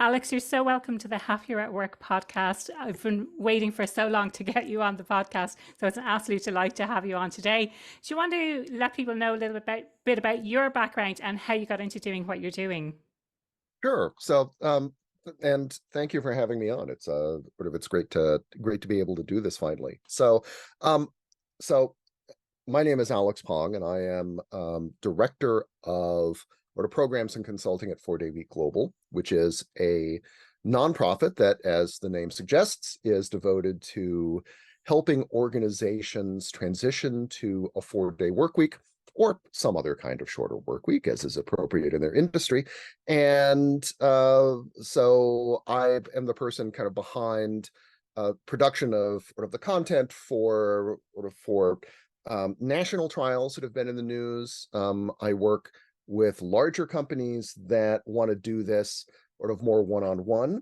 Alex, you're so welcome to the Happier at Work podcast. I've been waiting for so long to get you on the podcast, so it's an absolute delight to have you on today. Do you want to let people know a little bit about your background and how you got into doing what you're doing? Sure. And thank you for having me on. It's great to be able to do this finally. Um, so my name is Alex Pong, and I am director of programs and consulting at 4 Day Week Global, which is a nonprofit that, as the name suggests, is devoted to helping organizations transition to a 4 day work week or some other kind of shorter work week, as is appropriate in their industry. And so I am the person kind of behind production of the content for national trials that have been in the news. I work with larger companies that want to do this more one-on-one.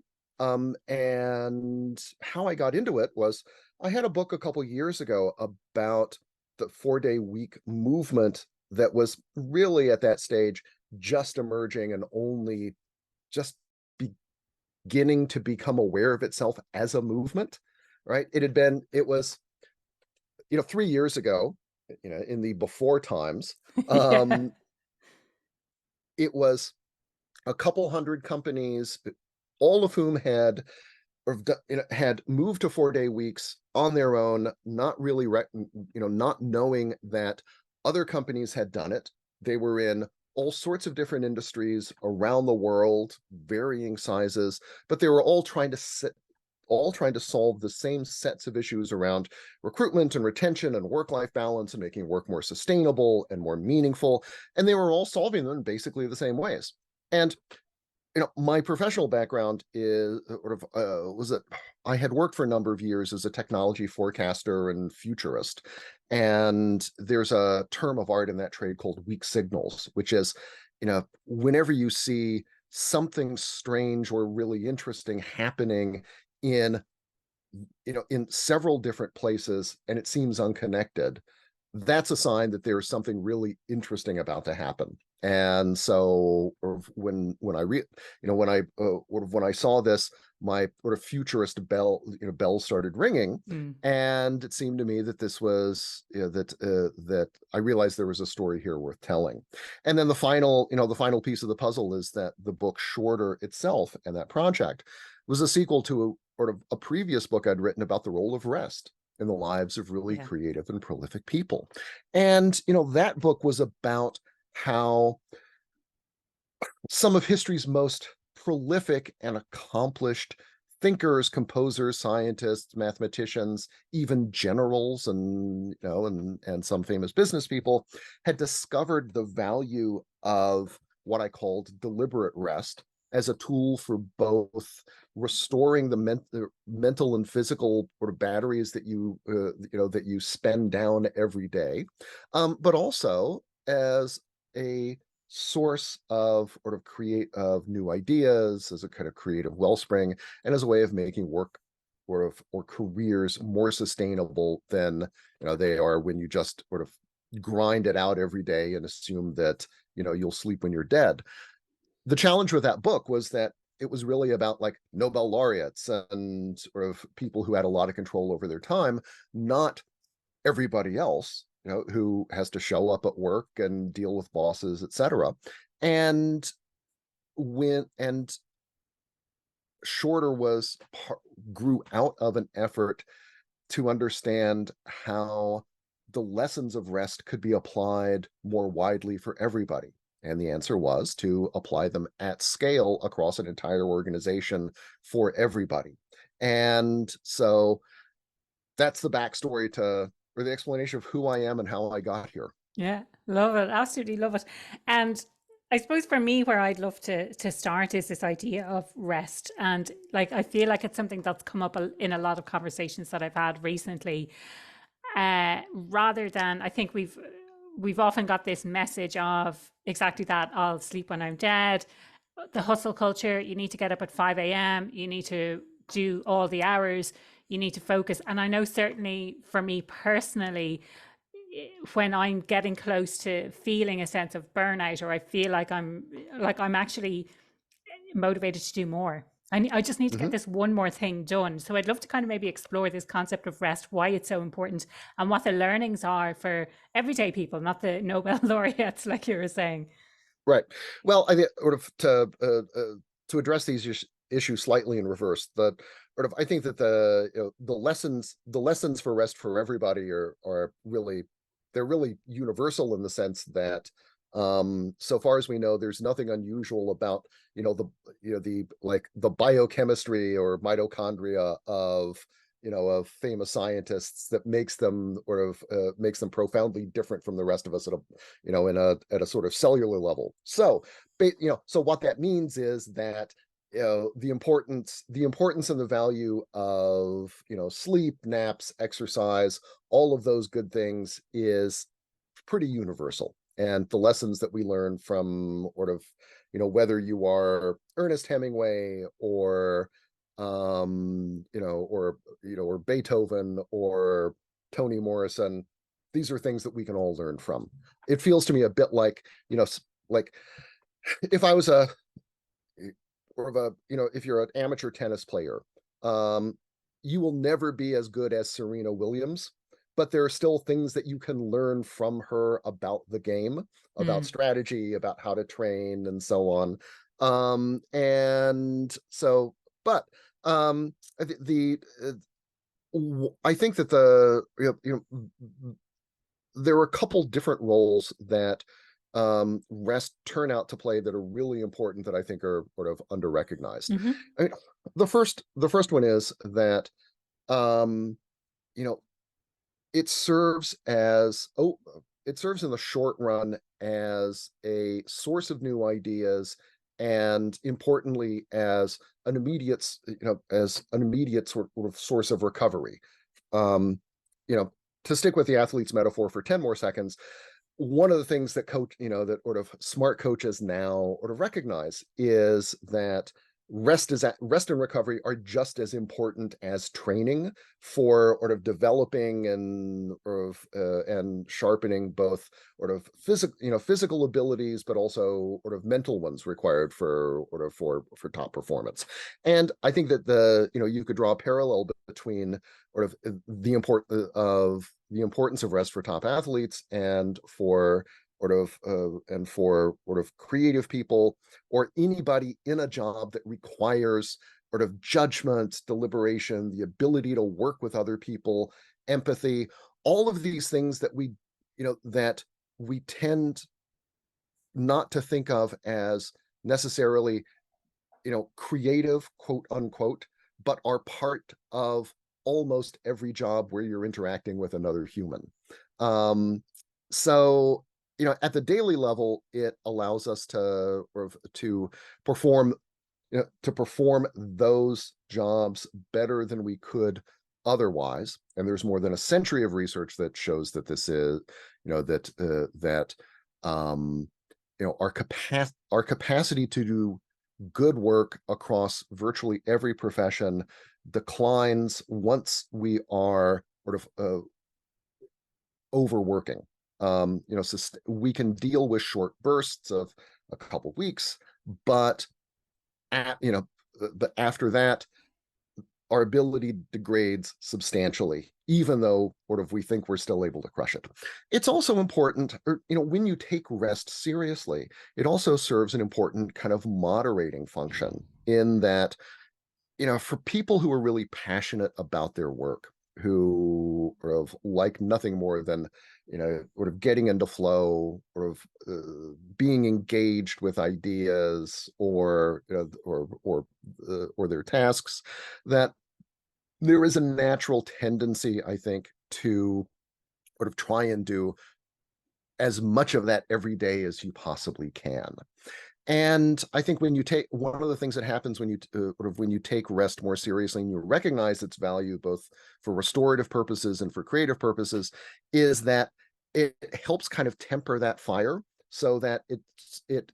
And how I got into it was I had a book a couple years ago about the 4 day week movement that was really at that stage just emerging and only just beginning to become aware of itself as a movement, right? It was 3 years ago, in the before times, Yeah. it was a couple hundred companies, all of whom had moved to 4 day weeks on their own, not really, not knowing that other companies had done it. They were in all sorts of different industries around the world, varying sizes, but they were all trying to solve the same sets of issues around recruitment and retention and work-life balance and making work more sustainable and more meaningful. And they were all solving them in basically the same ways. And my professional background is was that I had worked for a number of years as a technology forecaster and futurist. And there's a term of art in that trade called weak signals, which is, whenever you see something strange or really interesting happening in in several different places and it seems unconnected, that's a sign that there's something really interesting about to happen. And so when I saw this, my futurist bells started ringing. Mm. And it seemed to me that this was that I realized there was a story here worth telling. And then the final piece of the puzzle is that the book Shorter itself and that project was a sequel to a previous book I'd written about the role of rest in the lives of really Yeah. creative and prolific people. And that book was about how some of history's most prolific and accomplished thinkers, composers, scientists, mathematicians, even generals, and some famous business people had discovered the value of what I called deliberate rest as a tool for both restoring the mental and physical batteries that you spend down every day, but also as a source of new ideas, as a kind of creative wellspring, and as a way of making work or careers more sustainable than they are when you just grind it out every day and assume that you'll sleep when you're dead. The challenge with that book was that it was really about like Nobel laureates and people who had a lot of control over their time, not everybody else, who has to show up at work and deal with bosses, etc. And when and Shorter grew out of an effort to understand how the lessons of rest could be applied more widely for everybody. And the answer was to apply them at scale across an entire organization for everybody. And so that's the backstory or the explanation of who I am and how I got here. Yeah, love it. Absolutely love it. And I suppose for me, where I'd love to start is this idea of rest. And like, I feel like it's something that's come up in a lot of conversations that I've had recently. Rather than, I think we've often got this message of exactly that. I'll sleep when I'm dead. The hustle culture. You need to get up at 5 a.m. You need to do all the hours. You need to focus. And I know certainly for me personally, when I'm getting close to feeling a sense of burnout, or I feel like I'm actually motivated to do more. I just need to get Mhm. this one more thing done. So I'd love to kind of maybe explore this concept of rest, why it's so important, and what the learnings are for everyday people, not the Nobel laureates, like you were saying. Right. Well, I think sort of to address these issues slightly in reverse, I think that the lessons for rest for everybody are really, they're really universal in the sense that so far as we know, there's nothing unusual about the the like the biochemistry or mitochondria of famous scientists that makes them profoundly different from the rest of us at a sort of cellular level. So what that means is that the importance and the value of sleep, naps, exercise, all of those good things is pretty universal. And the lessons that we learn from whether you are Ernest Hemingway or Beethoven or Toni Morrison, these are things that we can all learn from. It feels to me a bit like if I was a or of a if you're an amateur tennis player, um, you will never be as good as Serena Williams, but there are still things that you can learn from her about the game, about Mm. strategy, about how to train, and so on. And so, but I think that there are a couple different roles that rest turn out to play that are really important that I think are sort of under recognized. Hmm. I mean, the first one is that um, you know it serves as it serves in the short run as a source of new ideas, and importantly as an immediate sort of source of recovery. um you know to stick with the athlete's metaphor for 10 more seconds, one of the things that that sort of smart coaches now sort of recognize is that rest and recovery are just as important as training for sort of developing and sharpening both physical abilities, but also sort of mental ones required for top performance. And I think that you could draw a parallel between sort of the importance of rest for top athletes and for sort of creative people or anybody in a job that requires sort of judgment, deliberation, the ability to work with other people, empathy, all of these things that we tend not to think of as necessarily creative, quote unquote, but are part of almost every job where you're interacting with another human. Um, so, at the daily level, it allows us to perform, to perform those jobs better than we could otherwise. And there's more than a century of research that shows that this is, that um, our capacity to do good work across virtually every profession declines once we are sort of overworking. So we can deal with short bursts of a couple weeks, but at, you know, but after that, our ability degrades substantially, even though sort of we think we're still able to crush it. It's also important, when you take rest seriously, it also serves an important kind of moderating function in that, for people who are really passionate about their work, who sort of like nothing more than, sort of getting into flow, sort of being engaged with ideas or their tasks, that there is a natural tendency, I think, to sort of try and do as much of that every day as you possibly can. And I think when you take one of the things that happens when you take rest more seriously and you recognize its value both for restorative purposes and for creative purposes, is that it helps kind of temper that fire so that it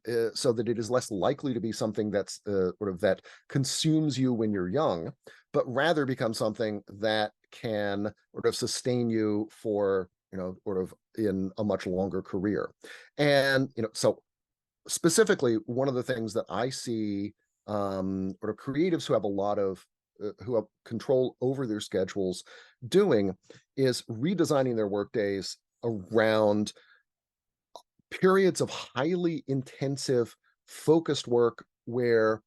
is less likely to be something that's that consumes you when you're young, but rather becomes something that can sort of sustain you for sort of in a much longer career. And so specifically, one of the things that I see or creatives who have a lot of who have control over their schedules doing is redesigning their work days around periods of highly intensive focused work where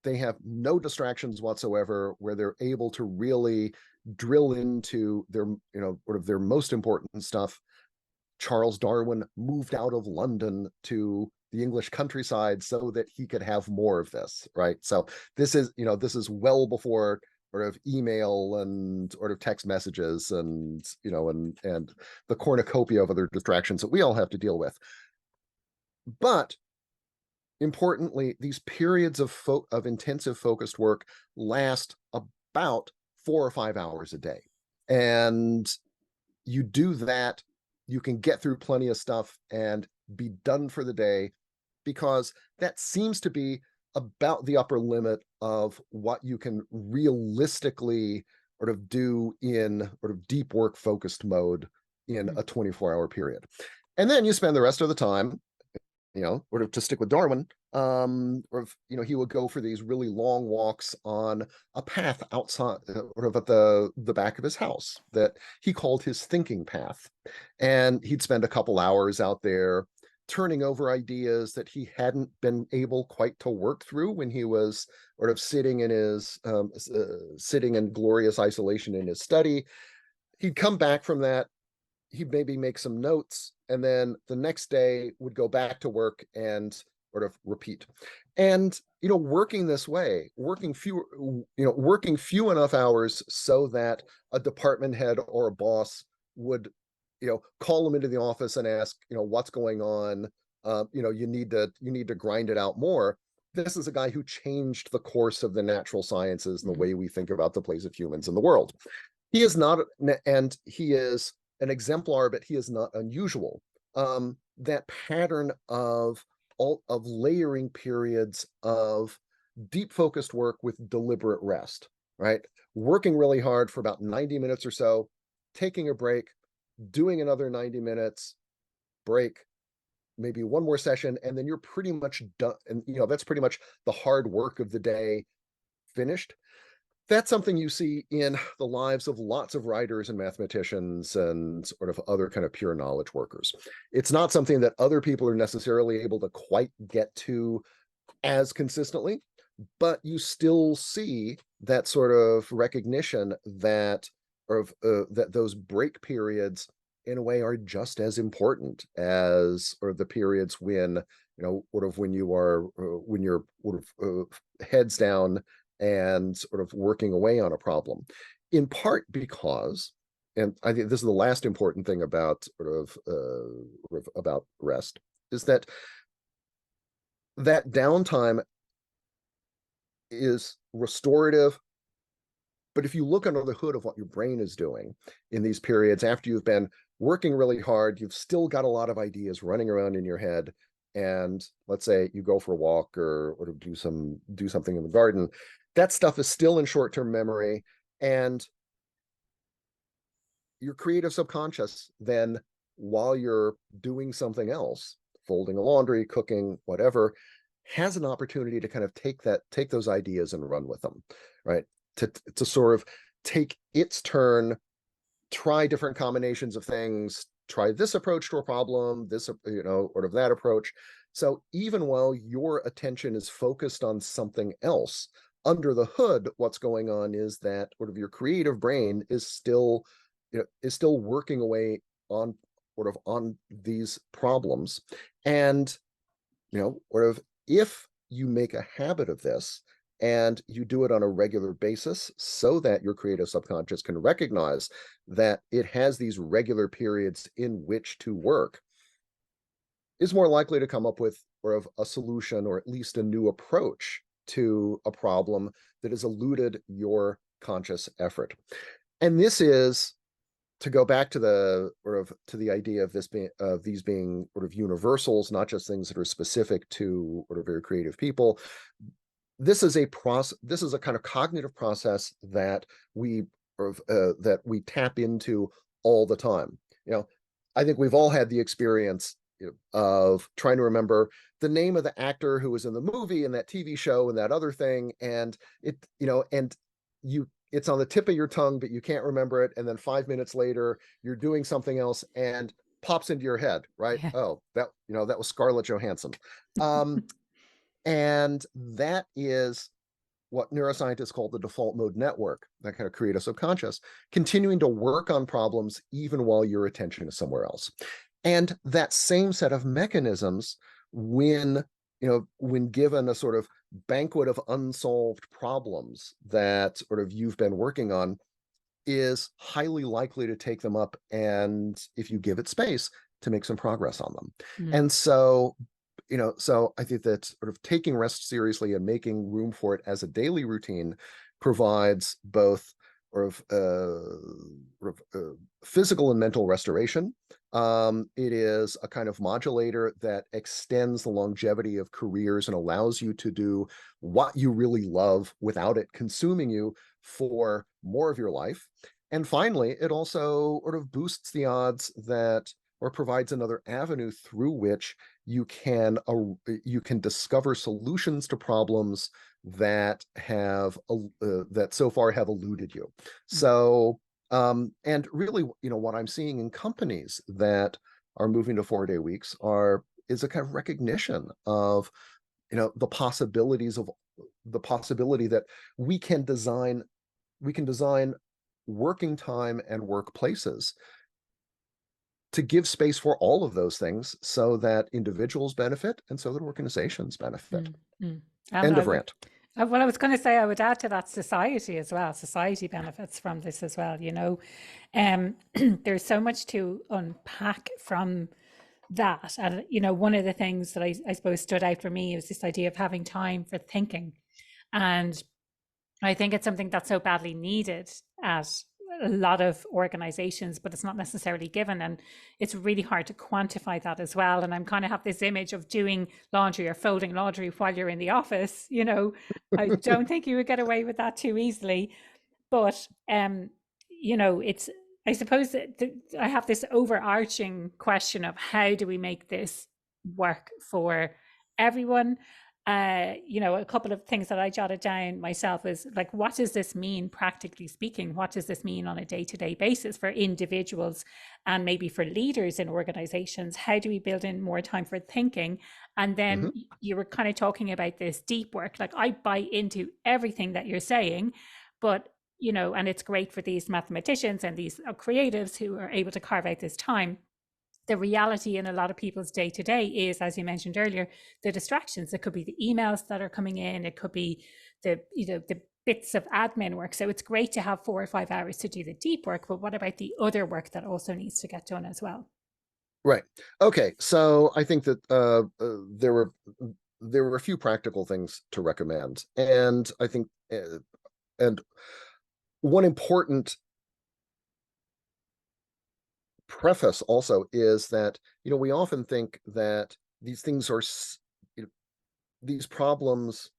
they have no distractions whatsoever, where they're able to really drill into their, sort of their most important stuff. Charles Darwin moved out of London to the English countryside so that he could have more of this, right? So this is well before sort of email and sort of text messages and, and the cornucopia of other distractions that we all have to deal with. But importantly, these periods of intensive focused work last about 4 or 5 hours a day. And you do that, you can get through plenty of stuff and be done for the day, because that seems to be about the upper limit of what you can realistically sort of do in sort of deep work focused mode in a 24-hour period. And then you spend the rest of the time, sort of to stick with Darwin, he would go for these really long walks on a path outside, sort of at the back of his house that he called his thinking path. And he'd spend a couple hours out there turning over ideas that he hadn't been able quite to work through when he was sort of sitting in glorious isolation in his study. He'd come back from that, he'd maybe make some notes, and then the next day would go back to work and sort of repeat. And working this way, working few enough hours so that a department head or a boss would call him into the office and ask, what's going on, you need to grind it out more. This is a guy who changed the course of the natural sciences and the way we think about the place of humans in the world. He is not, and he is an exemplar, but he is not unusual. That pattern of layering periods of deep focused work with deliberate rest, right? Working really hard for about 90 minutes or so, taking a break, doing another 90 minutes, break, maybe one more session, and then you're pretty much done. And that's pretty much the hard work of the day finished. That's something you see in the lives of lots of writers and mathematicians and sort of other kind of pure knowledge workers. It's not something that other people are necessarily able to quite get to as consistently, but you still see that sort of recognition that that those break periods in a way are just as important as or the periods when when you're sort of heads down and sort of working away on a problem, in part because, and I think this is the last important thing about about rest, is that downtime is restorative. But if you look under the hood of what your brain is doing in these periods, after you've been working really hard, you've still got a lot of ideas running around in your head. And let's say you go for a walk or do something in the garden, that stuff is still in short-term memory, and your creative subconscious then, while you're doing something else, folding a laundry, cooking, whatever, has an opportunity to kind of take those ideas and run with them, right? To sort of take its turn, try different combinations of things, try this approach to a problem, this or of that approach. So even while your attention is focused on something else, under the hood, what's going on is that sort of your creative brain is still working away on these problems. And sort of, if you make a habit of this and you do it on a regular basis so that your creative subconscious can recognize that it has these regular periods in which to work, is more likely to come up with a solution, or at least a new approach to a problem that has eluded your conscious effort. And this is, to go back to the idea of these being sort of universals, not just things that are specific to very creative people. This is a kind of cognitive process that we tap into all the time. I think we've all had the experience of trying to remember the name of the actor who was in the movie and that TV show and that other thing, and it's on the tip of your tongue, but you can't remember it. And then 5 minutes later, you're doing something else and pops into your head, right? Yeah. Oh, that was Scarlett Johansson. And that is what neuroscientists call the default mode network, that kind of create a subconscious, continuing to work on problems even while your attention is somewhere else. And that same set of mechanisms, when given a sort of banquet of unsolved problems that sort of you've been working on, is highly likely to take them up, and if you give it space, to make some progress on them. Mm. And so so I think that sort of taking rest seriously and making room for it as a daily routine provides both physical and mental restoration. It is a kind of modulator that extends the longevity of careers and allows you to do what you really love without it consuming you for more of your life. And finally, it also sort of boosts the odds that, or provides another avenue through which you can discover solutions to problems that so far have eluded you. So, and really, what I'm seeing in companies that are moving to 4-day weeks is a kind of recognition of, the possibility that we can design working time and workplaces to give space for all of those things, so that individuals benefit and so that organizations benefit. And End I of would, rant. well, I was going to say, I would add to that, society as well. Society benefits from this as well. There's so much to unpack from that. And, one of the things that I suppose stood out for me is this idea of having time for thinking. And I think it's something that's so badly needed at a lot of organizations, but it's not necessarily given. And it's really hard to quantify that as well. And I'm kind of have this image of doing laundry or folding laundry while you're in the office. I don't think you would get away with that too easily. But, it's, I suppose that I have this overarching question of how do we make this work for everyone? A couple of things that I jotted down myself is like, what does this mean practically speaking? What does this mean on a day-to-day basis for individuals and maybe for leaders in organizations? How do we build in more time for thinking? And then you were kind of talking about this deep work. Like, I buy into everything that you're saying, but and it's great for these mathematicians and these creatives who are able to carve out this time. The reality in a lot of people's day to day is, as you mentioned earlier, the distractions. It could be the emails that are coming in. It could be the bits of admin work. So it's great to have 4 or 5 hours to do the deep work, but what about the other work that also needs to get done as well? Right. Okay. So I think that there were a few practical things to recommend, and I think and one important preface also is that we often think that these things are these problems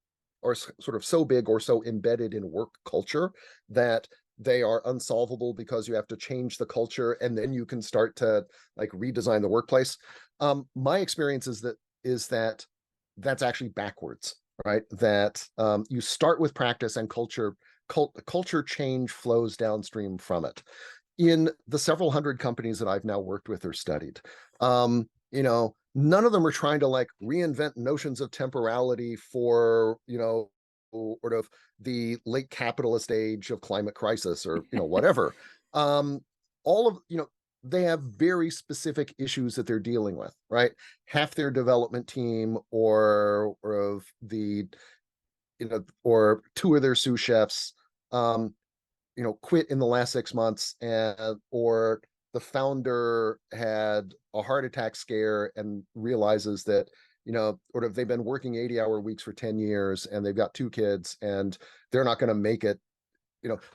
are sort of so big or so embedded in work culture that they are unsolvable, because you have to change the culture and then you can start to like redesign the workplace. My experience is that that's actually backwards, right? That you start with practice, and culture change flows downstream from it. In the several hundred companies that I've now worked with or studied, none of them are trying to like reinvent notions of temporality for, sort of the late capitalist age of climate crisis, or, whatever. All of, they have very specific issues that they're dealing with, right? Half their development team or of the, or 2 of their sous chefs, quit in the last 6 months, or the founder had a heart attack scare and realizes that, sort of they've been working 80-hour weeks for 10 years and they've got 2 kids and they're not going to make it.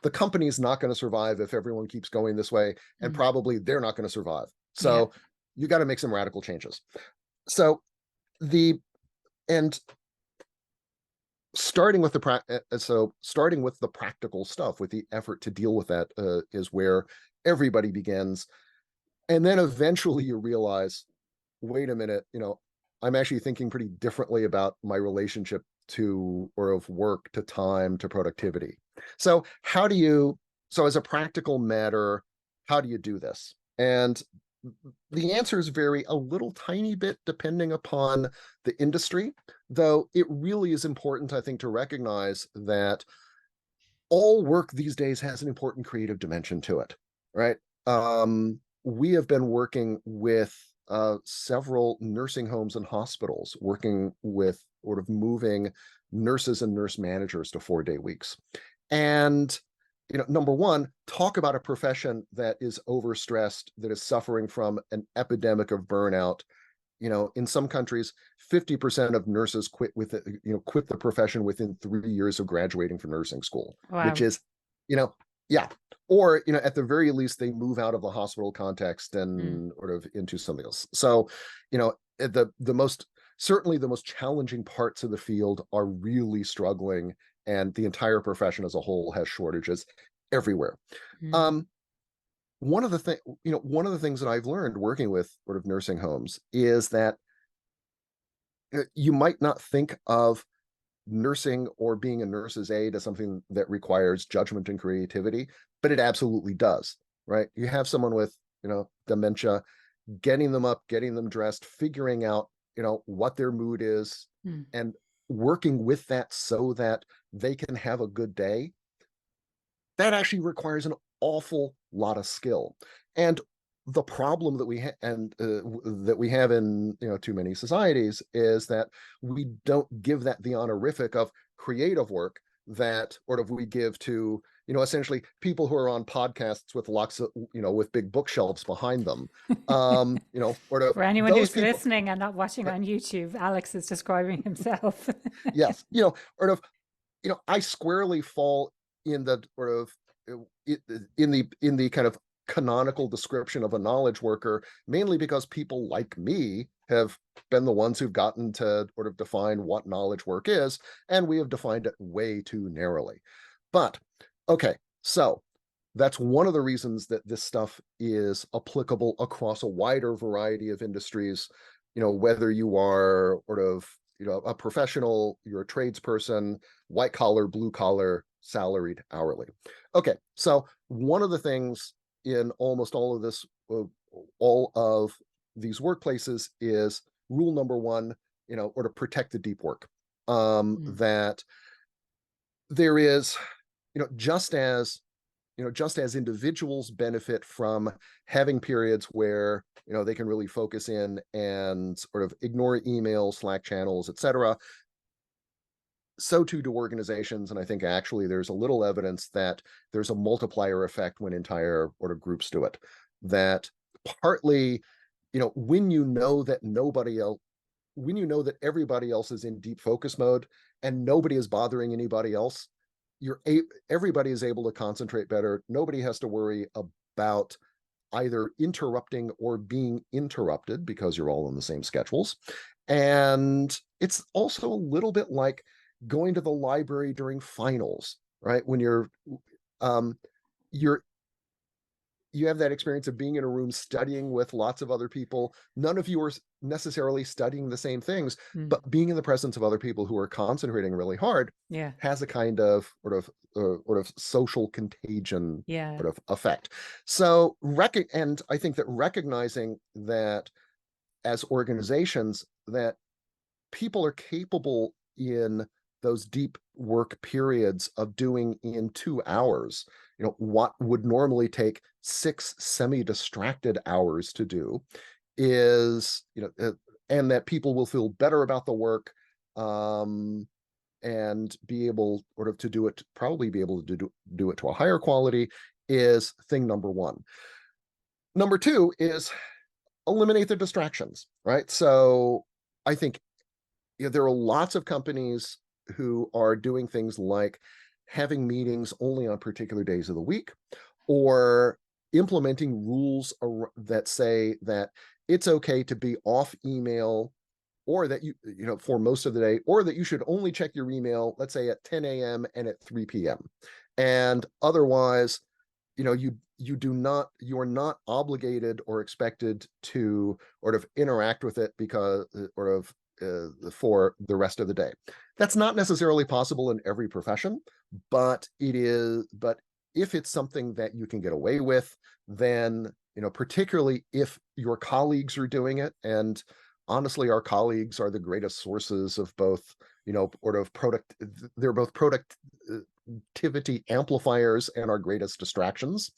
The company's not going to survive if everyone keeps going this way, and probably they're not going to survive. So you got to make some radical changes. So and starting with the practical stuff, with the effort to deal with that, is where everybody begins. And then eventually you realize wait a minute, I'm actually thinking pretty differently about my relationship to, or of work to time to productivity. So so as a practical matter, how do you do this? And the answers vary a little tiny bit depending upon the industry, though it really is important, I think, to recognize that all work these days has an important creative dimension to it, right? We have been working with several nursing homes and hospitals, working with sort of moving nurses and nurse managers to 4-day weeks. And, number one, talk about a profession that is overstressed, that is suffering from an epidemic of burnout. In some countries, 50% of nurses quit the profession within 3 years of graduating from nursing school, which Wow. is, yeah. Or, at the very least, they move out of the hospital context Mm, and sort of into something else. So, certainly the most challenging parts of the field are really struggling, and the entire profession as a whole has shortages everywhere. mm, Um, one of the things that I've learned working with sort of nursing homes is that you might not think of nursing or being a nurse's aide as something that requires judgment and creativity, but it absolutely does, right? You have someone with, dementia, getting them up, getting them dressed, figuring out, what their mood is, mm, and working with that so that they can have a good day. That actually requires an awful lot of skill. And the problem that that we have in too many societies is that we don't give that the honorific of creative work that sort of we give to essentially people who are on podcasts with lots of with big bookshelves behind them. Sort of For anyone those who's people. listening and not watching on YouTube, Alex is describing himself. Yes, sort of I squarely fall in the sort of in the kind of canonical description of a knowledge worker, mainly because people like me have been the ones who've gotten to sort of define what knowledge work is, and we have defined it way too narrowly. But okay, so that's one of the reasons that this stuff is applicable across a wider variety of industries, whether you are sort of a professional, you're a tradesperson, white collar, blue collar, salaried, hourly. Okay, so one of the things in almost all of these workplaces is rule number one, or to protect the deep work. Mm, That there is, you know, just as just as individuals benefit from having periods where they can really focus in and sort of ignore emails, Slack channels, etc., so too do organizations. And I think actually there's a little evidence that there's a multiplier effect when entire sort of groups do it. That partly, when when everybody else is in deep focus mode and nobody is bothering anybody else, everybody is able to concentrate better. Nobody has to worry about either interrupting or being interrupted because you're all in the same schedules. And it's also a little bit like going to the library during finals, right? When um you're you have that experience of being in a room studying with lots of other people. None of you are necessarily studying the same things, mm. but being in the presence of other people who are concentrating really hard Yeah. has a kind of sort of social contagion Yeah. sort of effect. So, and I think that recognizing that as organizations that people are capable in those deep work periods of doing in 2 hours, what would normally take 6 semi-distracted hours to do is, and that people will feel better about the work, um, and be able sort of to do it, probably be able to do it to a higher quality is thing number one. Number two is eliminate the distractions, right? So I think there are lots of companies who are doing things like having meetings only on particular days of the week, or implementing rules that say that it's okay to be off email, or that for most of the day, or that you should only check your email, let's say at 10 a.m. and at 3 p.m. And otherwise you are not obligated or expected to sort of interact with it because for the rest of the day. That's not necessarily possible in every profession, but if it's something that you can get away with, then, particularly if your colleagues are doing it, and honestly, our colleagues are the greatest sources of both, they're both productivity amplifiers and our greatest distractions.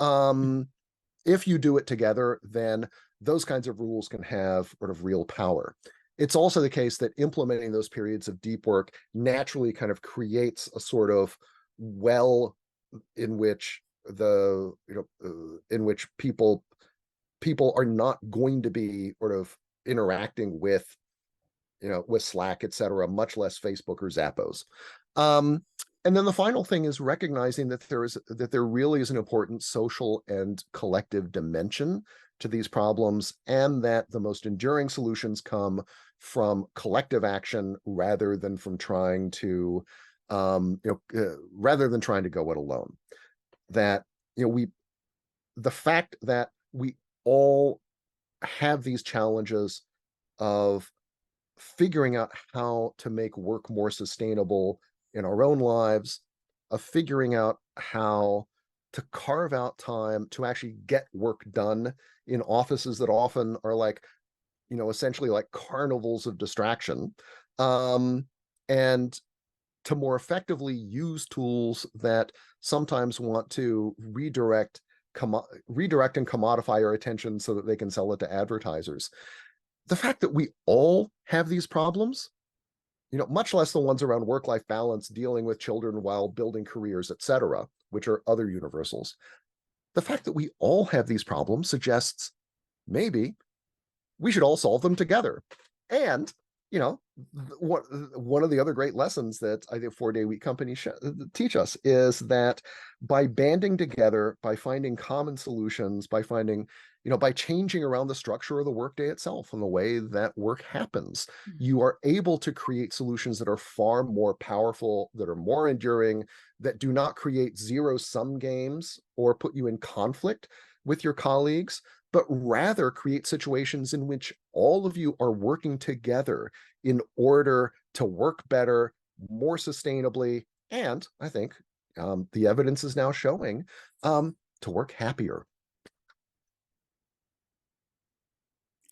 If you do it together, then those kinds of rules can have sort of real power. It's also the case that implementing those periods of deep work naturally kind of creates a sort of well in which people are not going to be sort of interacting with Slack, etc., much less Facebook or Zappos. And then the final thing is recognizing that there really is an important social and collective dimension to these problems, and that the most enduring solutions come from collective action rather than from trying to rather than trying to go it alone. That the fact that we all have these challenges of figuring out how to make work more sustainable in our own lives, of figuring out how to carve out time to actually get work done in offices that often are like, essentially like carnivals of distraction, and to more effectively use tools that sometimes want to redirect and commodify our attention so that they can sell it to advertisers. The fact that we all have these problems, much less the ones around work-life balance, dealing with children while building careers, etc., which are other universals. The fact that we all have these problems suggests maybe we should all solve them together. And, one of the other great lessons that I think 4-day week companies teach us is that by banding together, by finding common solutions, by changing around the structure of the workday itself and the way that work happens, you are able to create solutions that are far more powerful, that are more enduring, that do not create zero-sum games or put you in conflict with your colleagues, but rather create situations in which all of you are working together in order to work better, more sustainably, and I think the evidence is now showing to work happier.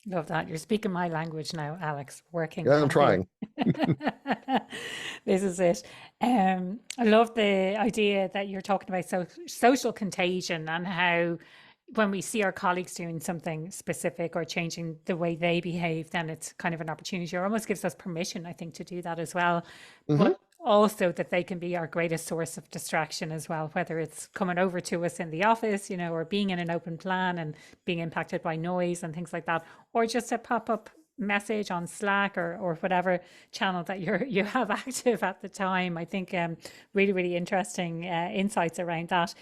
Love that. You're speaking my language now, Alex. Working Yeah, I'm happier. trying. This is it. I love the idea that you're talking about social contagion, and how when we see our colleagues doing something specific or changing the way they behave, then it's kind of an opportunity, or almost gives us permission, I think, to do that as well. Mm-hmm. But also that they can be our greatest source of distraction as well, whether it's coming over to us in the office, or being in an open plan and being impacted by noise and things like that, or just a pop-up message on Slack or whatever channel that you have active at the time. I think really, really interesting insights around that.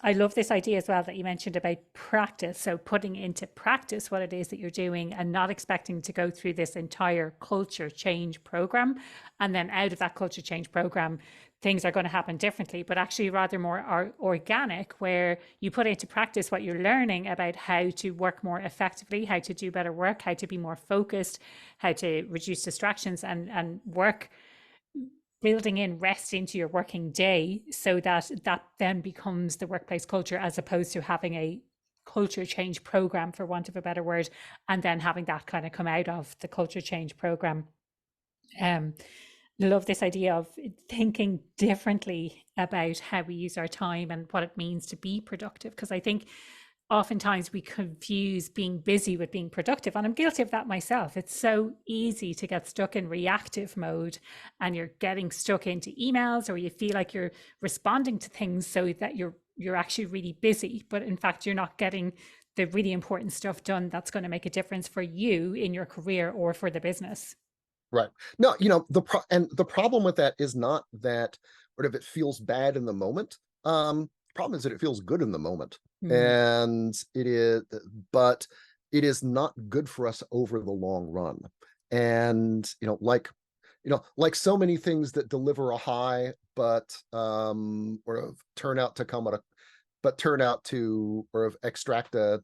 I love this idea as well that you mentioned about practice. So putting into practice what it is that you're doing, and not expecting to go through this entire culture change program. And then out of that culture change program, things are going to happen differently, but actually rather more organic, where you put into practice what you're learning about how to work more effectively, how to do better work, how to be more focused, how to reduce distractions, and work, building in rest into your working day, so that then becomes the workplace culture, as opposed to having a culture change program, for want of a better word, and then having that kind of come out of the culture change program. Love this idea of thinking differently about how we use our time and what it means to be productive, because I think oftentimes we confuse being busy with being productive, and I'm guilty of that myself. It's so easy to get stuck in reactive mode, and you're getting stuck into emails, or you feel like you're responding to things so that you're actually really busy, but in fact you're not getting the really important stuff done that's going to make a difference for you in your career or for the business. Right. No, the problem with that is not that sort of it feels bad in the moment. The problem is that it feels good in the moment. And but it is not good for us over the long run. And like so many things that deliver a high, but or turn out to come but turn out to or of extract a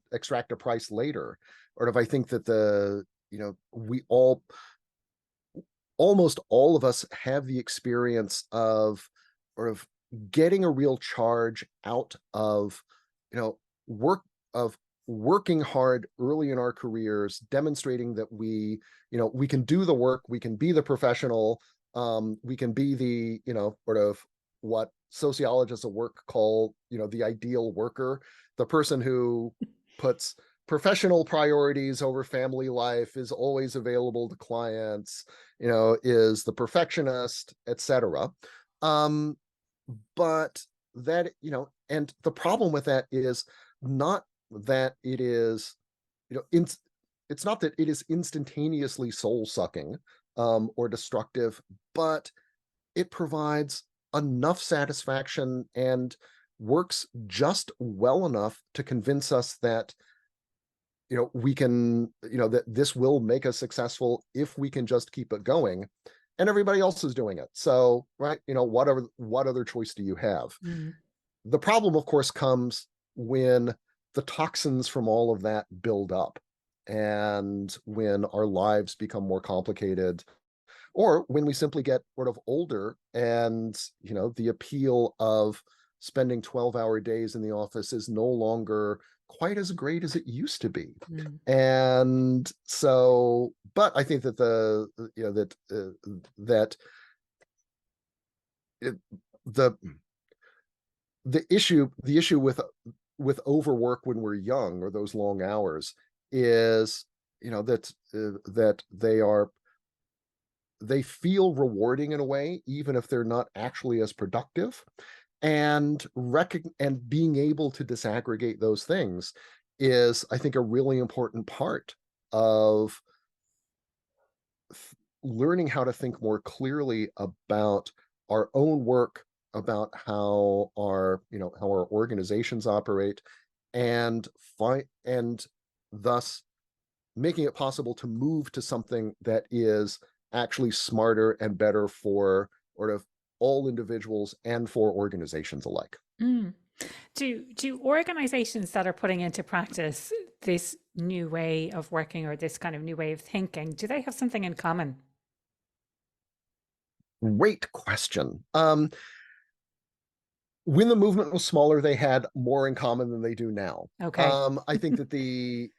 price later. Or if I think that we almost all of us have the experience of or of getting a real charge out of work of working hard early in our careers, demonstrating that we can do the work, we can be the professional, we can be the sort of what sociologists at work call the ideal worker, the person who puts professional priorities over family life, is always available to clients, is the perfectionist, etc. um but that and the problem with that is not that it is it's not that it is instantaneously soul sucking or destructive, but it provides enough satisfaction and works just well enough to convince us that we can that this will make us successful if we can just keep it going, and everybody else is doing it. So right, what other choice do you have? Mm. The problem, of course, comes when the toxins from all of that build up, and when our lives become more complicated, or when we simply get sort of older, and the appeal of spending 12-hour days in the office is no longer quite as great as it used to be. Mm. And so, but I think that that it, the issue with overwork when we're young, or those long hours, is that they feel rewarding in a way, even if they're not actually as productive. And being able to disaggregate those things is, I think, a really important part of learning how to think more clearly about our own work, about how our organizations operate, and thus making it possible to move to something that is actually smarter and better for sort of all individuals and for organizations alike. Mm. Do organizations that are putting into practice this new way of working, or this kind of new way of thinking, do they have something in common? Great question. When the movement was smaller, they had more in common than they do now. Okay. I think that the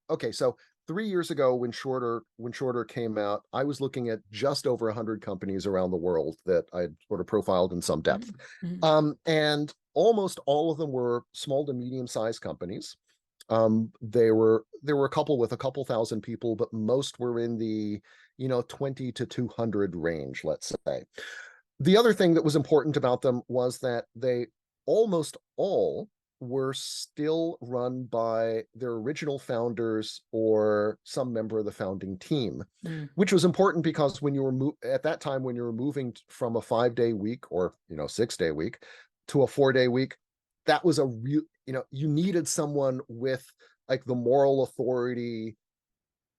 okay, so 3 years ago, when Shorter came out, I was looking at just over 100 companies around the world that I'd sort of profiled in some depth. Mm. Mm. And almost all of them were small to medium-sized companies. There were a couple with a couple thousand people, but most were in the 20 to 200 range, let's say. The other thing that was important about them was that they almost all were still run by their original founders or some member of the founding team, Mm. which was important because when you were at that time, when you were moving from a 5-day week, or 6-day week, to a 4-day week, that was a real you needed someone with like the moral authority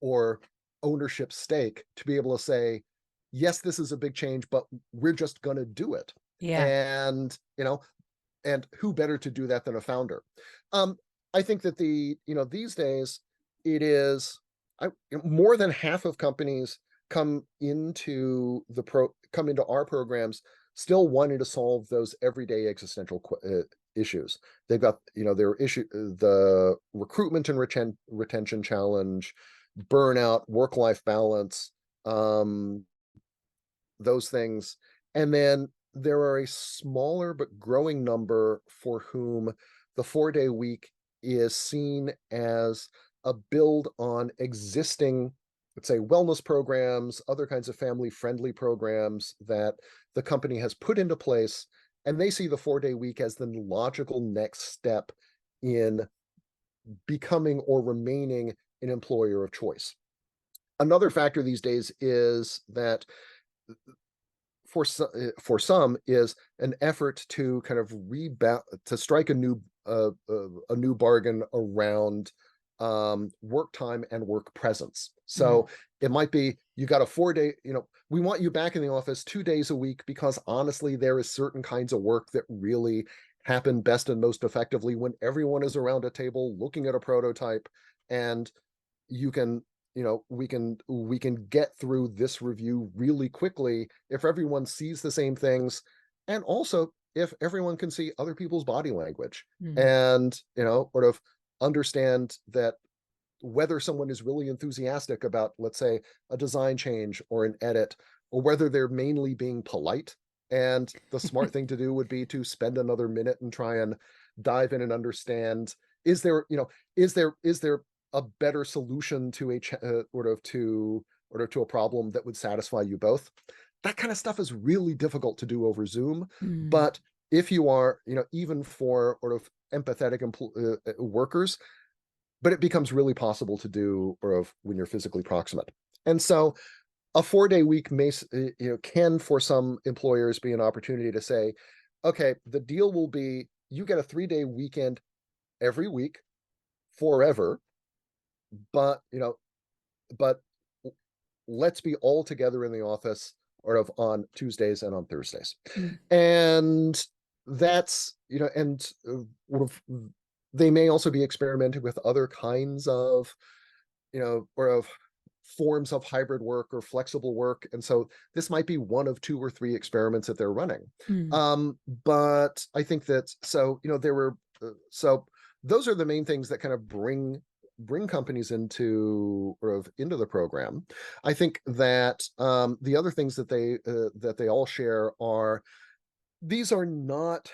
or ownership stake to be able to say, yes, this is a big change, but we're just going to do it. Yeah. And and who better to do that than a founder? um I think that these days, it is more than half of companies come into our programs still wanting to solve those everyday existential issues. They've got their issue, the recruitment and retention challenge, burnout, work-life balance, um those things. And then there are a smaller but growing number for whom the 4-day week is seen as a build on existing, let's say, wellness programs, other kinds of family friendly programs that the company has put into place. And they see the 4-day week as the logical next step in becoming or remaining an employer of choice. Another factor these days is that for some is an effort to kind of to strike a new bargain around work time and work presence. Mm. So it might be you got a 4-day, we want you back in the office 2 days a week because honestly, there is certain kinds of work that really happen best and most effectively when everyone is around a table looking at a prototype, and you can, we can get through this review really quickly if everyone sees the same things, and also if everyone can see other people's body language, Mm. and sort of understand that whether someone is really enthusiastic about, let's say, a design change or an edit, or whether they're mainly being polite. And the smart thing to do would be to spend another minute and try and dive in and understand, is there, is there a better solution to to a problem that would satisfy you both? That kind of stuff is really difficult to do over Zoom. Mm. But if you are, even for sort of empathetic workers, but it becomes really possible to do or of when you're physically proximate. And so a 4-day week may, can for some employers be an opportunity to say, okay, the deal will be you get a 3-day weekend every week forever, but but let's be all together in the office or of on Tuesdays and on Thursdays. Mm. And that's, and they may also be experimenting with other kinds of, or of forms of hybrid work or flexible work. And so this might be one of 2 or 3 experiments that they're running. Mm. But I think that, so, there were, so those are the main things that kind of bring companies into the program. I think that the other things that they all share are, these are not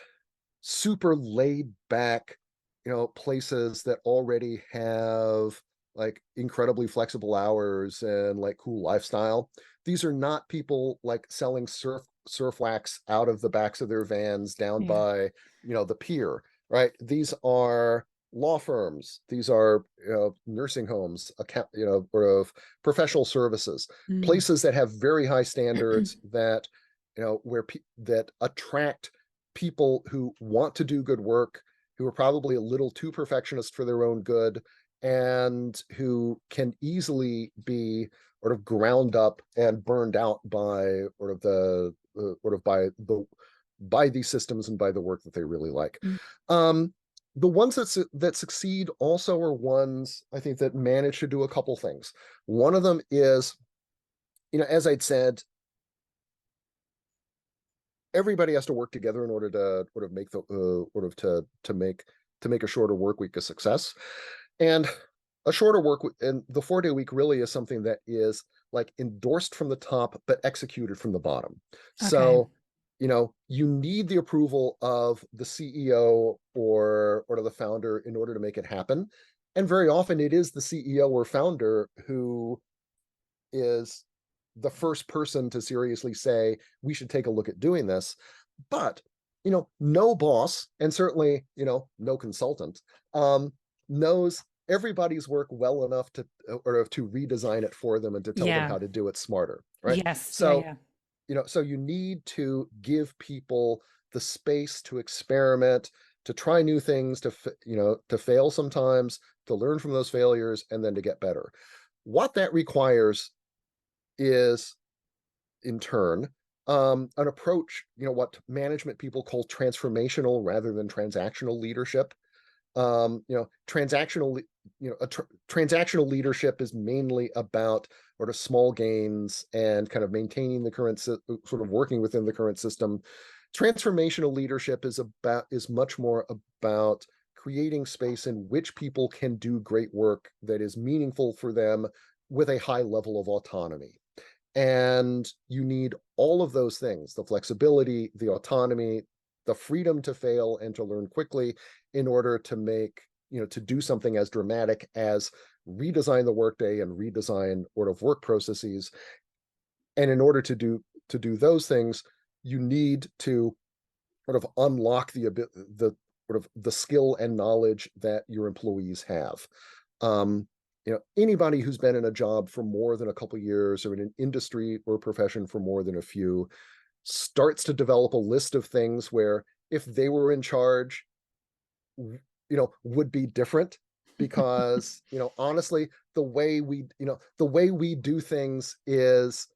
super laid back, places that already have like incredibly flexible hours and like cool lifestyle. These are not people like selling surf wax out of the backs of their vans down Yeah. by, the pier, right? These are law firms. These are, nursing homes, account, or of professional services, Mm. places that have very high standards that, that attract people who want to do good work, who are probably a little too perfectionist for their own good, and who can easily be sort of ground up and burned out by sort of the by these systems and by the work that they really like. Mm. Um, the ones that succeed also are ones I think that manage to do a couple things. One of them is, as I'd said, everybody has to work together in order to sort of make the sort of to make a shorter work week a success. And a shorter and the 4-day week really is something that is like endorsed from the top but executed from the bottom. Okay. So you need the approval of the CEO or the founder in order to make it happen, and very often it is the CEO or founder who is the first person to seriously say we should take a look at doing this. But no boss, and certainly no consultant, knows everybody's work well enough to or to redesign it for them and to tell them Yeah. how to do it smarter, right? Yes. Yeah. So Yeah. so you need to give people the space to experiment, to try new things, to fail sometimes, to learn from those failures, and then to get better. What that requires is, in turn, an approach, what management people call transformational rather than transactional leadership. Transactional, transactional leadership is mainly about sort of small gains and kind of maintaining the current sort of working within the current system. Transformational leadership is much more about creating space in which people can do great work that is meaningful for them with a high level of autonomy. And you need all of those things, the flexibility, the autonomy, the freedom to fail and to learn quickly in order to make, to do something as dramatic as redesign the workday and redesign sort of work processes. And in order to do those things, you need to sort of unlock the sort of the skill and knowledge that your employees have. Anybody who's been in a job for more than a couple of years or in an industry or profession for more than a few starts to develop a list of things where if they were in charge, would be different. because, honestly, the way we do things is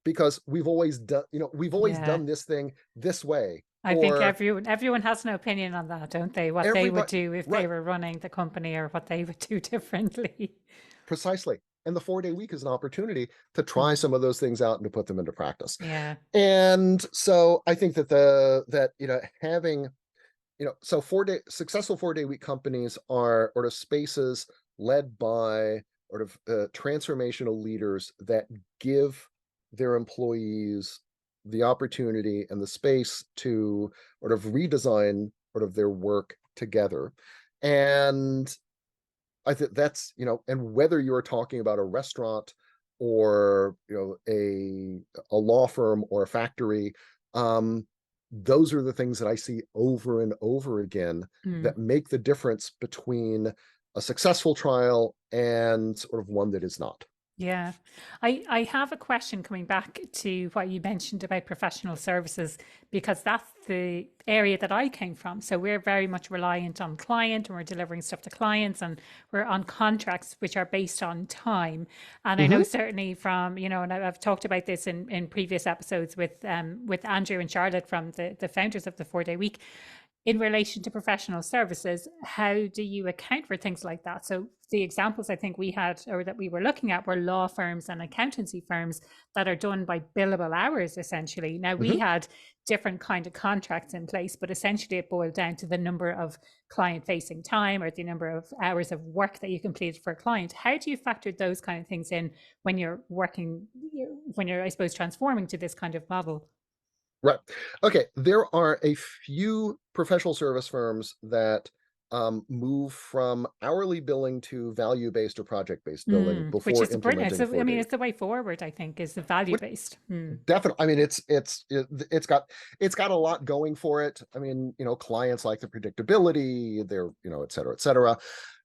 because we've always Yeah. done this thing this way, I think or everyone has an opinion on that, don't they? What they would everybody, do if they right, were running the company or what they would do differently. precisely. And the 4-day week is an opportunity to try Mm, some of those things out and to put them into practice. yeah. And so I think that having, so successful 4-day week companies are sort of spaces led by sort of transformational leaders that give their employees the opportunity and the space to sort of redesign sort of their work together. And I think that's, and whether you're talking about a restaurant or, a law firm or a factory, um, those are the things that I see over and over again Mm. that make the difference between a successful trial and sort of one that is not. Yeah. I have a question coming back to what you mentioned about professional services, because that's the area that I came from. So we're very much reliant on client and we're delivering stuff to clients and we're on contracts which are based on time. And I know Hmm. certainly from, and I've talked about this in previous episodes with Andrew and Charlotte from the founders of the 4-day week in relation to professional services. How do you account for things like that? So the examples I think we had or that we were looking at were law firms and accountancy firms that are done by billable hours essentially. Now we Hmm. had different kind of contracts in place, but essentially it boiled down to the number of client facing time or the number of hours of work that you completed for a client. How do you factor those kind of things in when you're working, when you're, I suppose, transforming to this kind of model? Right. Okay. There are a few professional service firms that move from hourly billing to value-based or project-based billing Which before is the brilliant. implementing a I 4-day mean, week. it's the way forward. I think is the value Which based. definitely, I mean, it's got a lot going for it. I mean, clients like the predictability, et cetera, et cetera.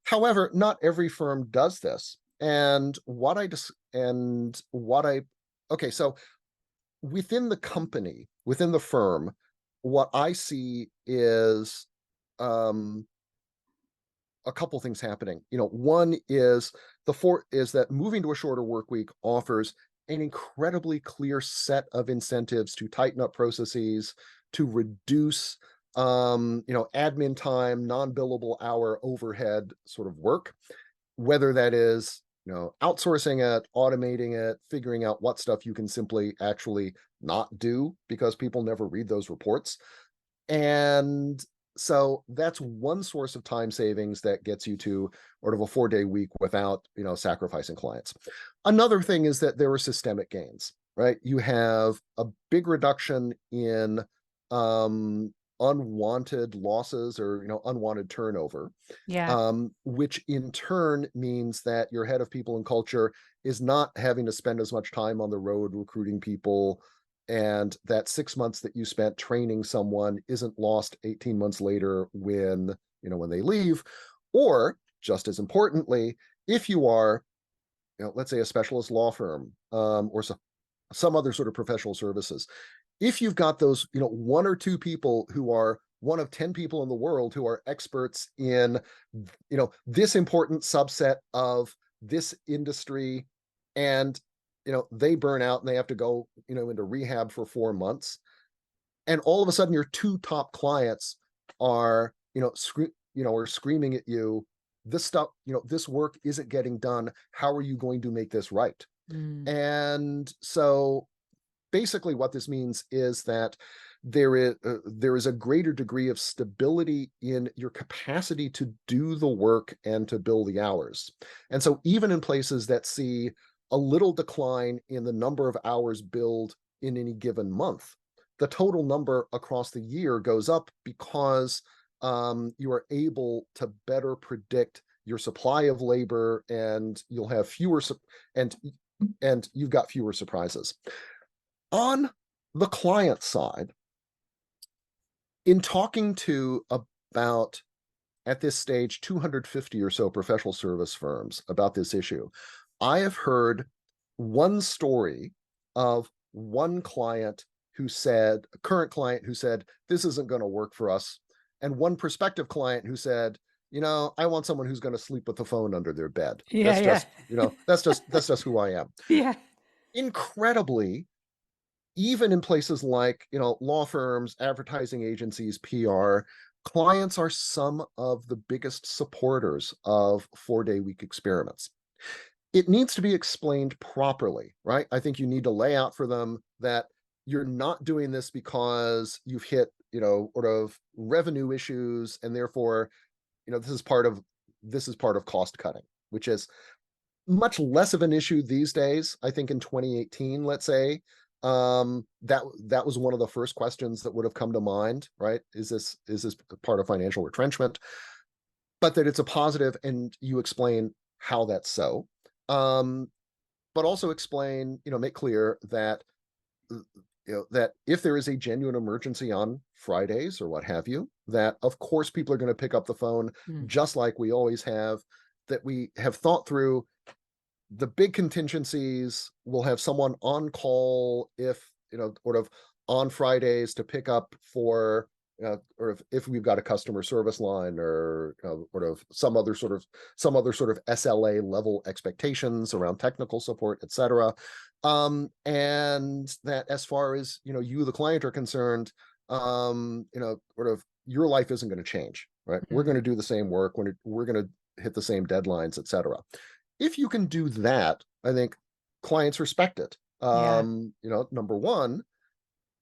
However, not every firm does this. And what I okay, so within the company, within the firm, what I see is um, a couple things happening. One is that moving to a shorter work week offers an incredibly clear set of incentives to tighten up processes, to reduce admin time, non-billable hour overhead sort of work, whether that is outsourcing it, automating it, figuring out what stuff you can simply actually not do because people never read those reports. And so that's one source of time savings that gets you to sort of a 4-day week without sacrificing clients. Another thing is that there are systemic gains, right? You have a big reduction in unwanted losses or unwanted turnover, Yeah. which in turn means that your head of people and culture is not having to spend as much time on the road recruiting people, and that 6 months that you spent training someone isn't lost 18 months later when they leave. Or just as importantly, if you are, let's say, a specialist law firm, or some other sort of professional services, if you've got those, one or two people who are one of 10 people in the world who are experts in, this important subset of this industry, and, they burn out and they have to go, into rehab for 4 months, and all of a sudden your two top clients are, are screaming at you, this stuff, this work isn't getting done. How are you going to make this right? Mm. And so basically what this means is that there is a greater degree of stability in your capacity to do the work and to bill the hours. And so even in places that see a little decline in the number of hours billed in any given month, the total number across the year goes up because you are able to better predict your supply of labor, and you'll have and you've got fewer surprises. On the client side, in talking to about, at this stage, 250 or so professional service firms about this issue, I have heard one story of one client who said, a current client who said, this isn't going to work for us, and one prospective client who said, I want someone who's going to sleep with the phone under their bed. Yeah, That's yeah. just, that's just who I am. Yeah. Incredibly, even in places like, law firms, advertising agencies, PR, clients are some of the biggest supporters of 4-day week experiments. It needs to be explained properly, right? I think you need to lay out for them that you're not doing this because you've hit, sort of revenue issues, and therefore, this is part of cost cutting, which is much less of an issue these days. I think in 2018, let's say, that was one of the first questions that would have come to mind, right? Is this part of financial retrenchment? But that it's a positive, and you explain how that's so. But also explain, make clear that that if there is a genuine emergency on Fridays or what have you, that of course people are going to pick up the phone, Mm. just like we always have, that we have thought through the big contingencies. We'll have someone on call if, sort of on Fridays to pick up for, or if we've got a customer service line, or sort of some other sort of SLA level expectations around technical support, etc. And that as far as, you, the client, are concerned, sort of your life isn't going to change, right? We're going to do the same work, we're going to hit the same deadlines, etc. If you can do that, I think clients respect it. Yeah. Number one,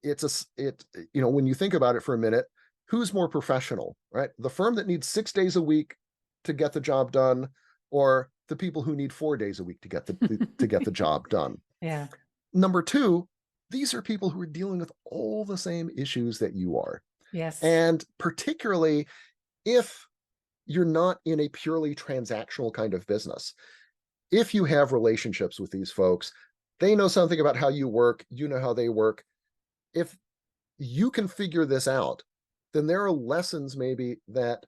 when you think about it for a minute, who's more professional, right? The firm that needs 6 days a week to get the job done, or the people who need 4 days a week to get the job done? Yeah. Number two, these are people who are dealing with all the same issues that you are. Yes. And particularly if you're not in a purely transactional kind of business, if you have relationships with these folks, they know something about how you work, you know how they work. If you can figure this out, then there are lessons maybe that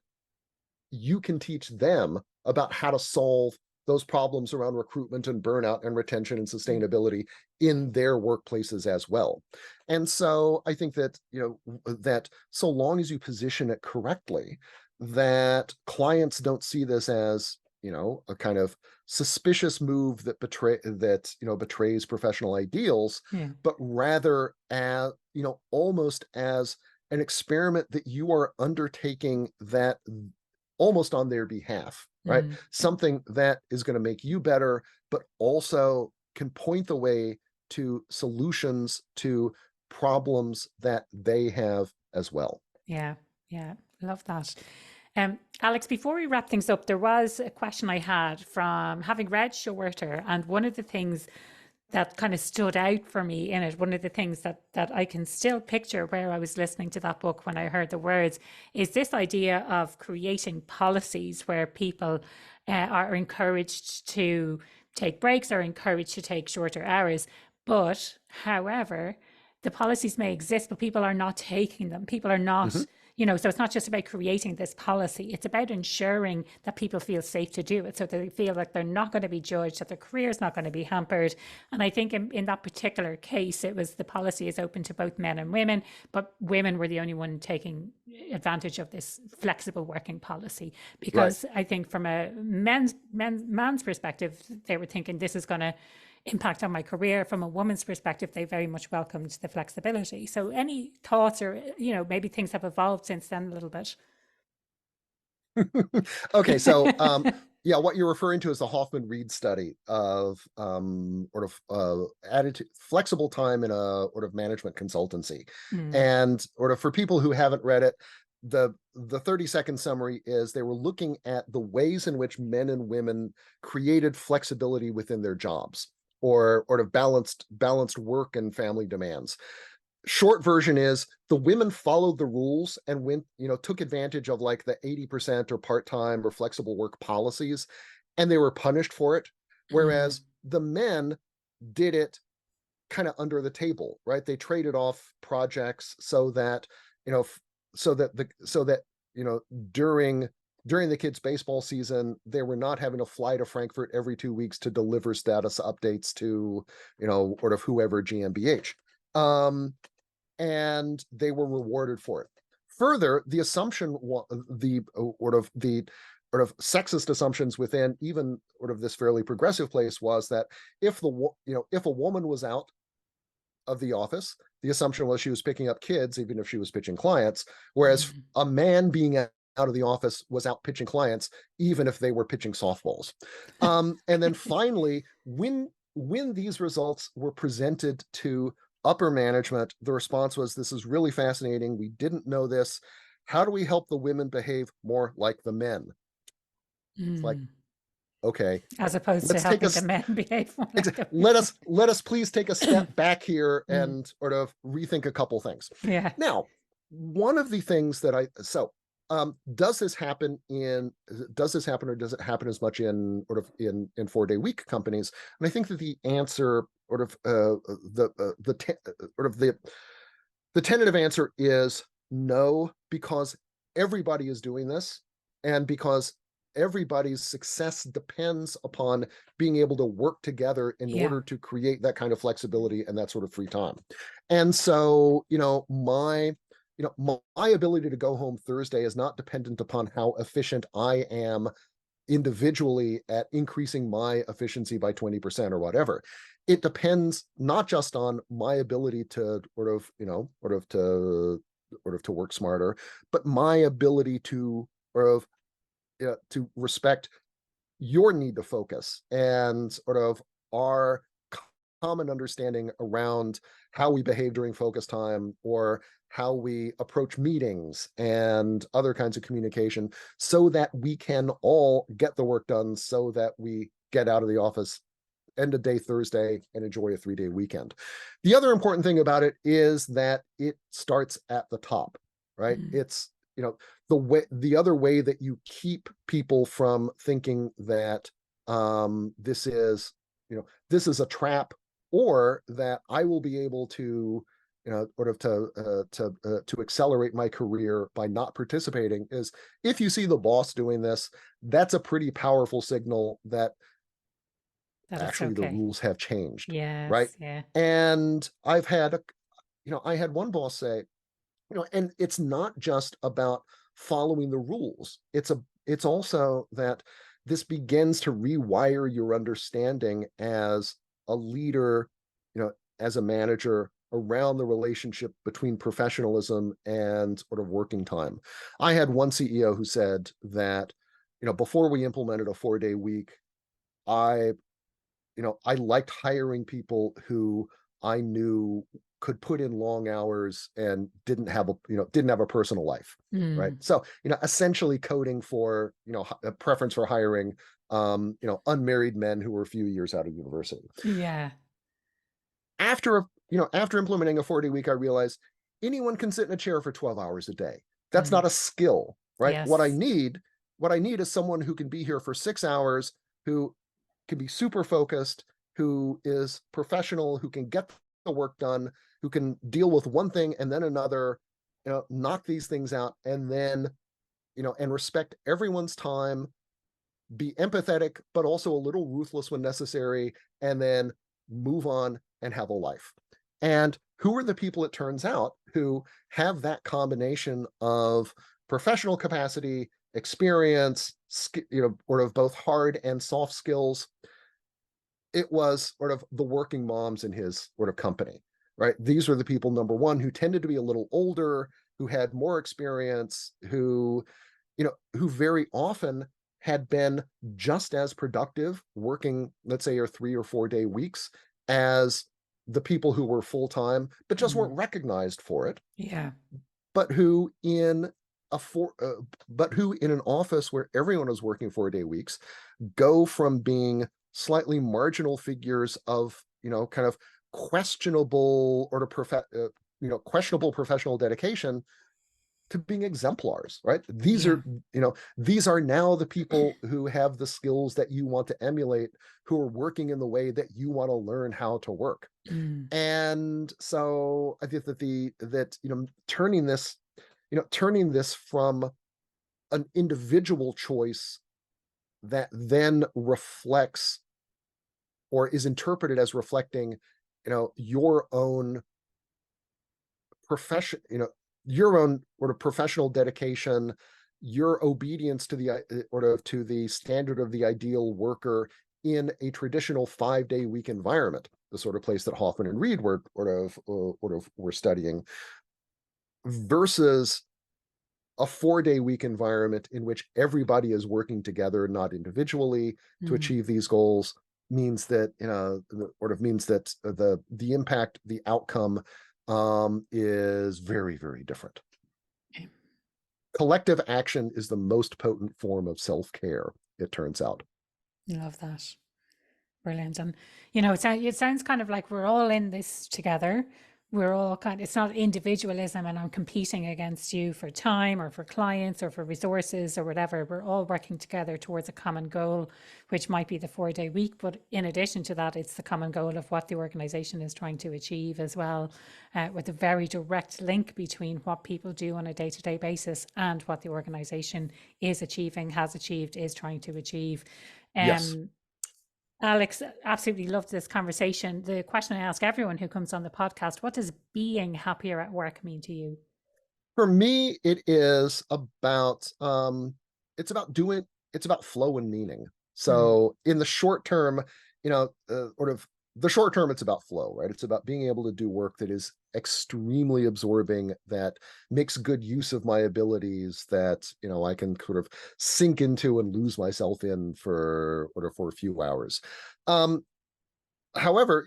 you can teach them about how to solve those problems around recruitment and burnout and retention and Mm. sustainability in their workplaces as well. And so I think that, that so long as you position it correctly, that clients don't see this as, a kind of suspicious move that betrays professional ideals, Yeah. but rather as, almost as an experiment that you are undertaking, that almost on their behalf, right? Mm. Something that is going to make you better, but also can point the way to solutions to problems that they have as well. Yeah. Yeah. Love that. Alex, before we wrap things up, there was a question I had from having read Shorter, and one of the things that kind of stood out for me in it, one of the things that I can still picture where I was listening to that book when I heard the words, is this idea of creating policies where people are encouraged to take breaks, are encouraged to take shorter hours. But however, the policies may exist, but people are not taking them. People are not, Mhm. so it's not just about creating this policy. It's about ensuring that people feel safe to do it, so that they feel like they're not going to be judged, that their career is not going to be hampered. And I think in that particular case, it was the policy is open to both men and women, but women were the only one taking advantage of this flexible working policy. Right. Because I think from a man's perspective, they were thinking this is going to impact on my career. From a woman's perspective, they very much welcomed the flexibility. So any thoughts, or maybe things have evolved since then a little bit? Okay, so yeah, what you're referring to is the Hoffman-Reed study of sort of attitude, flexible time in a sort of management consultancy. Mm. And sort of for people who haven't read it, the 30-second summary is they were looking at the ways in which men and women created flexibility within their jobs, or sort of balanced work and family demands. Short version is the women followed the rules and went, took advantage of like the 80% or part-time or flexible work policies, and they were punished for it. Mm. Whereas the men did it kind of under the table, right? They traded off projects so that, you know, so that, you know, during the kids' baseball season, they were not having to fly to Frankfurt every 2 weeks to deliver status updates to, sort of whoever GmbH. And they were rewarded for it. Further, the assumption, the sort of sexist assumptions within even sort of this fairly progressive place was that if if a woman was out of the office, the assumption was she was picking up kids, even if she was pitching clients, whereas Mm. a man being out of the office was out pitching clients, even if they were pitching softballs. And then finally, when these results were presented to upper management, the response was, "This is really fascinating. We didn't know this. How do we help the women behave more like the men?" It's like, Mm. okay, As opposed to let's take helping us the men behave more like the let us please take a step back here women. and sort of rethink a couple things. Yeah. Now, one of the things that does this happen or does it happen as much in sort of in 4-day week companies? And I think that the answer sort of sort of the tentative answer is no, because everybody is doing this, and because everybody's success depends upon being able to work together in Yeah. order to create that kind of flexibility and that sort of free time. And so, my ability to go home Thursday is not dependent upon how efficient I am individually at increasing my efficiency by 20% or whatever. It depends not just on my ability to to work smarter, but my ability to to respect your need to focus and sort of our common understanding around how we behave during focus time, or how we approach meetings and other kinds of communication, so that we can all get the work done, so that we get out of the office end of day Thursday and enjoy a 3-day weekend. The other important thing about it is that it starts at the top, right? Mm. It's, the other way that you keep people from thinking that this is, this is a trap, or that I will be able to, sort of to accelerate my career by not participating, is if you see the boss doing this, that's a pretty powerful signal that That it's actually the okay. rules have changed, right? Yes. Yeah. And I had one boss say, and it's not just about following the rules. It's also that this begins to rewire your understanding as a leader, as a manager, around the relationship between professionalism and sort of working time. I had one CEO who said that, before we implemented a 4-day week, I I liked hiring people who I knew could put in long hours and didn't have a personal life, right? Mm. So, essentially coding for, a preference for hiring, unmarried men who were a few years out of university. Yeah. After implementing a 4-day week, I realized anyone can sit in a chair for 12 hours a day. That's Mm. not a skill, right? Yes. What I need is someone who can be here for 6 hours, who can be super focused, who is professional, who can get the work done, who can deal with one thing and then another, knock these things out, and then, and respect everyone's time, be empathetic, but also a little ruthless when necessary, and then move on and have a life. And who are the people, it turns out, who have that combination of professional capacity, experience, sort of both hard and soft skills? It was sort of the working moms in his sort of company, right? These were the people, number one, who tended to be a little older, who had more experience, who very often had been just as productive working, let's say, your 3 or 4 day weeks as the people who were full time, but just Mm. weren't recognized for it. Yeah. But who in a four, but who in an office where everyone was working 4-day weeks, go from being slightly marginal figures of, kind of questionable or questionable professional dedication, to being exemplars, right? Yeah. These are now the people who have the skills that you want to emulate, who are working in the way that you want to learn how to work. Mm. And so I think that turning this from an individual choice that then reflects or is interpreted as reflecting, your own profession, your own sort of professional dedication, your obedience to the standard of the ideal worker in a traditional 5-day week environment, the sort of place that Hoffman and Reed were studying, versus a 4-day week environment in which everybody is working together, not individually, to Mm. achieve these goals, means that the impact, the outcome, is very, very different. Collective action is the most potent form of self-care, it turns out. Love that. Brilliant. And, it sounds kind of like we're all in this together. We're all it's not individualism and I'm competing against you for time or for clients or for resources or whatever. We're all working together towards a common goal, which might be the 4-day week. But in addition to that, it's the common goal of what the organization is trying to achieve as well, with a very direct link between what people do on a day-to-day basis and what the organization is achieving, has achieved, is trying to achieve. Yes. Alex, absolutely loved this conversation. The question I ask everyone who comes on the podcast: what does being happier at work mean to you? For me, it's about doing, it's about flow and meaning. Mm. So in the short term, the short term, it's about flow, right? It's about being able to do work that is extremely absorbing, that makes good use of my abilities, that, I can sort of sink into and lose myself in for a few hours. However,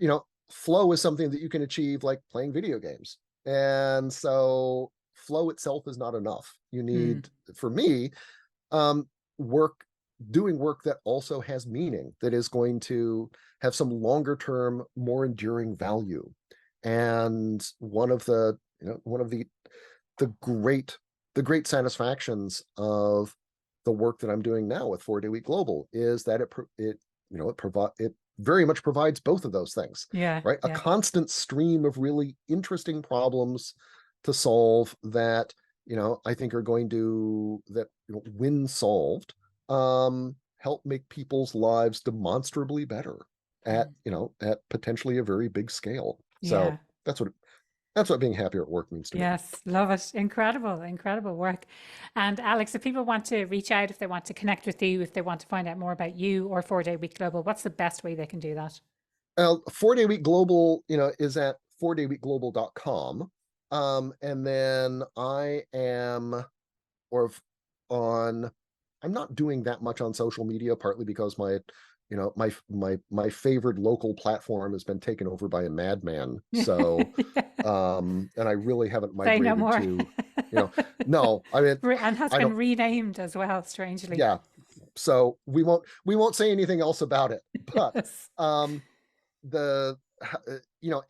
flow is something that you can achieve like playing video games. And so flow itself is not enough. You Mm. need, for me, um, work, doing work that also has meaning, that is going to have some longer term, more enduring value. And the great satisfactions of the work that I'm doing now with 4-day week global is that it very much provides both of those things, Yeah, right? A yeah. constant stream of really interesting problems to solve that, I think are going to, that, when solved, help make people's lives demonstrably better at, Mm. at potentially a very big scale. So Yeah. that's what being happier at work means to me. Yes, love it. Incredible, incredible work. And Alex, if people want to reach out, if they want to connect with you, if they want to find out more about you or 4-day week global, what's the best way they can do that? 4-day week global, is at 4dayweekglobal.com. And then I am, or on, I'm not doing that much on social media, partly because my favorite local platform has been taken over by a madman. So, Yeah. and I really haven't Say no migrated more. to, no, I mean, And has I been don't, renamed as well, strangely. yeah. So we won't say anything else about it, but, Yes. um, the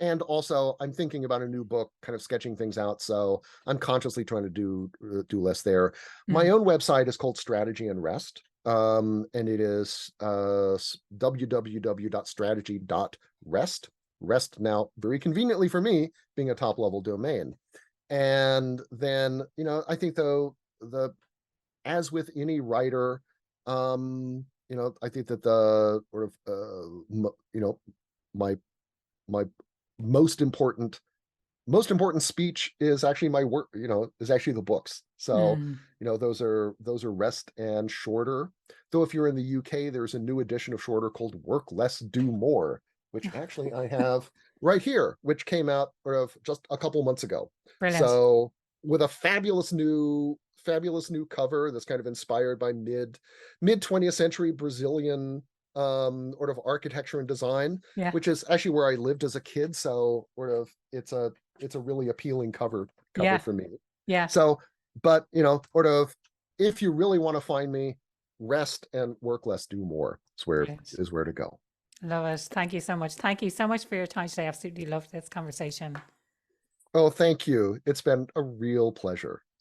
and also I'm thinking about a new book, kind of sketching things out, so I'm consciously trying to do less there. My Mm. own website is called Strategy and Rest, and it is www.strategy.rest. Rest, now very conveniently for me, being a top level domain. And then, I think, though, the as with any writer, I think that the sort of my my most important speech is actually my work, is actually the books. So, Mm. those are Rest and Shorter. Though if you're in the UK, there's a new edition of Shorter called Work Less, Do More, which actually I have right here, which came out sort of just a couple months ago. Brilliant. So, with a fabulous new cover that's kind of inspired by mid 20th century Brazilian, sort of architecture and design, Yeah. which is actually where I lived as a kid. So sort of it's a really appealing cover Yeah. for me. Yeah. So, but, sort of, if you really want to find me, Rest and Work Less, Do More Brilliant. is where to go. Love it. Thank you so much. Thank you so much for your time today. Absolutely loved this conversation. Oh, thank you. It's been a real pleasure.